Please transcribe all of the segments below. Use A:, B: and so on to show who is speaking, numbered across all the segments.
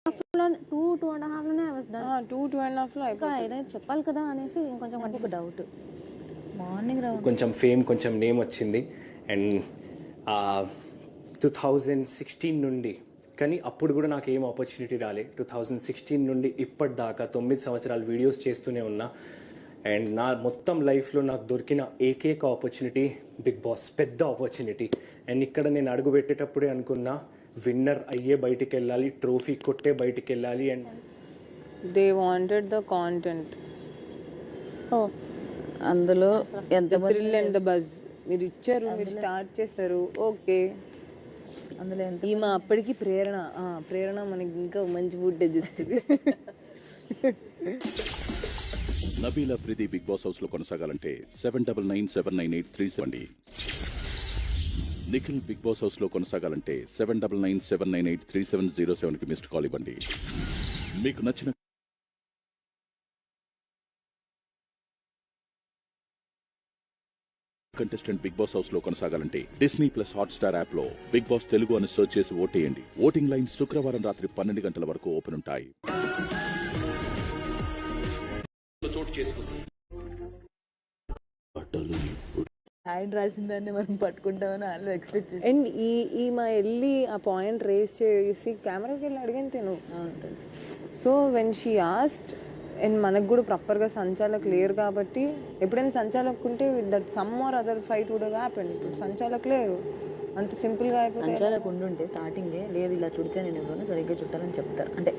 A: 2.5 లోనే
B: two and half లో
A: ఏదైనా చెప్పాలి కదా అనేసి కొంచెం
C: ఒక డౌట్. మార్నింగ్ రౌండ్
D: కొంచెం ఫేమ్, కొంచెం నేమ్ వచ్చింది. అండ్ 2016 నుండి, కానీ అప్పుడు కూడా నాకు ఏం ఆపర్చునిటీ రాలే. 2016 నుండి ఇప్పటిదాకా 9 సంవత్సరాలు వీడియోస్ చేస్తూనే ఉన్నా. అండ్ నా మొత్తం లైఫ్లో నాకు దొరికిన ఏకైక ఆపర్చునిటీ బిగ్ బాస్, పెద్ద ఆపర్చునిటీ. అండ్ ఇక్కడ నేను అడుగు పెట్టేటప్పుడే అనుకున్నా, విన్నర్ అయ్యే బయటికి వెళ్ళాలి, ట్రోఫీ కొట్టే బయటికి వెళ్ళాలి. And
B: they wanted the content,
C: అందులో ఎంత
B: థ్రిల్ అండ్ ద బజ్. మీరు ఇచ్చారు, మీరు స్టార్ట్ చేస్తారు, ఓకే.
C: అందులో ఎంత
B: ఈమె అప్పటికి ప్రేరణ మనకి ఇంకా మంచి ఫుటేజ్ ఇస్తుంది.
E: Nabeel Afridi Bigg Boss house లో కొనసాగాలంటే 79979837. నిఖిల్ బిగ్ బాస్ హౌస్ లో కొనసాగాలంటే 7997983707 కి మిస్డ్ కాల్ ఇవ్వండి. మీకు నచ్చిన కంటెస్టెంట్ బిగ్ బాస్ హౌస్ లో కొనసాగాలంటే డిస్నీ ప్లస్ హాట్‌స్టార్ యాప్ లో బిగ్ బాస్ తెలుగు అని సెర్చ్ చేసి ఓటేయండి. ఓటింగ్ లైన్ శుక్రవారం రాత్రి 12 గంటల వరకు ఓపెన్ ఉంటాయి. చోటు చేసుకుంది.
C: ఆయన రాసిన దాన్ని మనం పట్టుకుంటామని వాళ్ళు ఎక్స్పెక్ట్ చేసి.
B: అండ్ ఈమె వెళ్ళి ఆ పాయింట్ రేస్ చేసి కెమెరాకి వెళ్ళి అడిగాను తిను. So when she asked, and మనకు కూడా ప్రాపర్గా సంచాలక్ లేరు కాబట్టి, ఎప్పుడైనా సంచాలక్ ఉంటే that some or other fight would have happened. ఇప్పుడు సంచాలక్ లేరు, అంత సింపుల్గా అయిపోతుంది.
C: సంచాలకు ఉండుంటే స్టార్టింగే లేదు ఇలా చుడితే నేను ఎవరైనా సరిగ్గా చుట్టాలని చెప్తారు. అంటే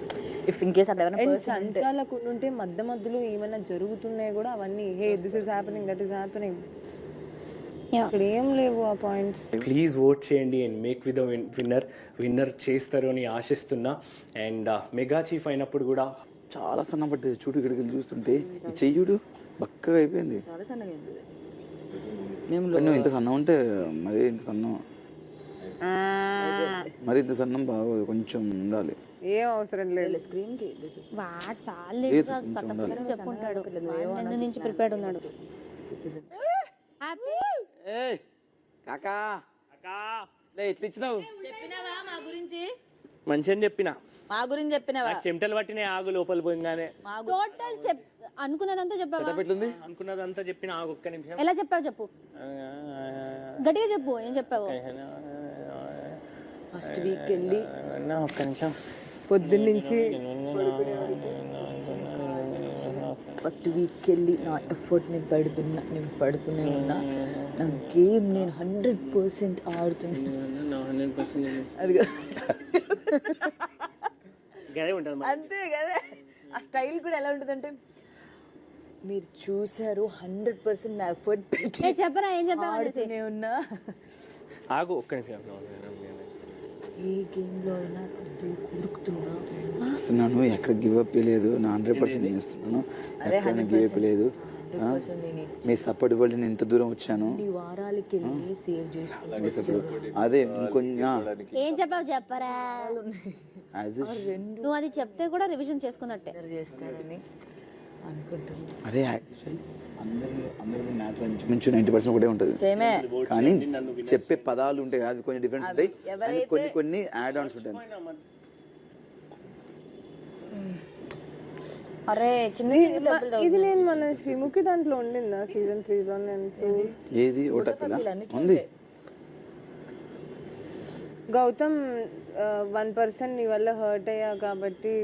C: ఇఫ్ ఇన్ కేస్ అట్లా ఏమైనా
B: సంచాలకు ఉండుంటే మధ్యలో ఏమైనా జరుగుతున్నాయి కూడా అవన్నీ, hey this is happening, that is happening, ఇక్కడ ఏం లేవు ఆ పాయింట్స్.
D: ప్లీజ్ ఓట్ చేయండి అండ్ మేక్ విత్ విన్నర్ చేస్తారు అని ఆశిస్తున్నా. అండ్ మెగా చీఫ్ అయినప్పుడు కూడా
F: చాలా సన్నపడ్డది. చూడు ఇక్కడికి చూస్తుంటే చెయ్యుడు బక్కగా అయిపోయింది.
C: చాలా సన్నగా అయింది.
F: నువ్వు ఇంత సన్నం ఉంటే మరి ఇంత సన్నం, మరి ఇంత సన్నం బాగోదు, కొంచెం ఉండాలి.
B: ఏం అవసరం లేదు.
C: స్క్రీన్ కి
A: వాడు సార్లు చెప్పుకుంటాడు, ముందు నుంచి ప్రిపేర్డ్ ఉన్నాడు. హ్యాపీ
F: కాకా ఎట్లా ఇచ్చినావు?
C: చెప్పినావా మా గురించి?
D: మంచిగా చెప్పిన,
C: మా గురించి చెప్పినావా?
D: చెమటలు పట్టిన ఆగు లోపల పోయింగానే.
A: టోటల్ అనుకున్నదంతా చెప్పావా?
D: అనుకున్నదంతా చెప్పిన, ఆగు ఒక్క నిమిషం.
A: ఎలా చెప్పావు చెప్పు, గట్టిగా చెప్పు, ఏం చెప్పావు?
B: ఫస్ట్ వీక్ వెళ్ళి
D: ఒక్క నిమిషం,
B: పొద్దున్నుంచి
C: ఫస్ట్ వీక్ వెళ్ళి నా ఎఫర్ట్ నేను పడుతూనే ఉన్నా. నా గేమ్ నేను 100% ఆడుతున్నా. అది అంతే కదా. ఆ స్టైల్ కూడా ఎలా ఉంటుందంటే, మీరు చూసారు 100% నా ఎఫర్ట్ పెట్టి
A: చెప్పరా, ఏం చెప్పావు?
C: ఆడుతూనే ఉన్నా.
D: ఆగు ఒక్క నిమిషం.
C: ఏ గేమ్ లో అయినా
F: ఇస్తున్నాను, ఎక్కడ గివ్ అప్ లేదు, నా 100% ఇస్తున్నాను, ఎక్కడ గివ్ అప్ లేదు. మీ సపోర్ట్ వల్ల నేను ఇంత దూరం వచ్చాను.
C: వారాలకి వెళ్ళి సేవ్
F: చేసుకున్నాను. అదే
A: ఏం చెప్పావు చెప్పరా. నువ్వు అది చెప్తే కూడా రివిజన్ చేసుకున్నట్టే
C: చేస్తారని అనుకుంటున్నాను.
F: అరే అందరిది మ్యాటర్ మించు 90% ఒకటే ఉంటుంది, కానీ చెప్పే పదాలు ఉంటాయి, అవి కొంచెం డిఫరెంట్ ఉంటాయి, కొన్ని యాడ్ ఆన్స్ ఉంటాయి.
C: అరే చిన్న
B: ఇది నేను మన శ్రీముఖి దాంట్లో ఉండిందా సీజన్ 3 లో?
F: ఏది ఉంది
B: గౌతమ్ 1% నీ వల్ల హర్ట్ అయ్యా కాబట్టి.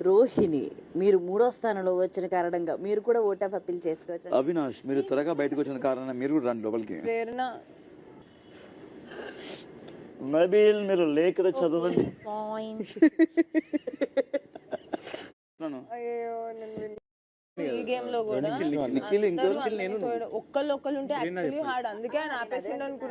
C: రోహిణి, మీరు 3వ స్థానంలో వచ్చిన కారణంగా మీరు కూడా ఓట్ ఆఫ్ అప్పీల్ చేసుకోవచ్చు.
F: అవినాష్, మీరు త్వరగా బయటకు వచ్చిన కారణంగా మీరు కూడా రండి లోపలికి.
B: ప్రేరణ,
G: నబీల్, మీరు లేఖ చదవండి.
B: అయ్యో ఈ గేమ్ లో కూడా ఒక్కళ్ళు ఉంటే యాక్చువల్లీ హార్డ్, అందుకే ఆయన ఆపేసిండు అనుకున్నా.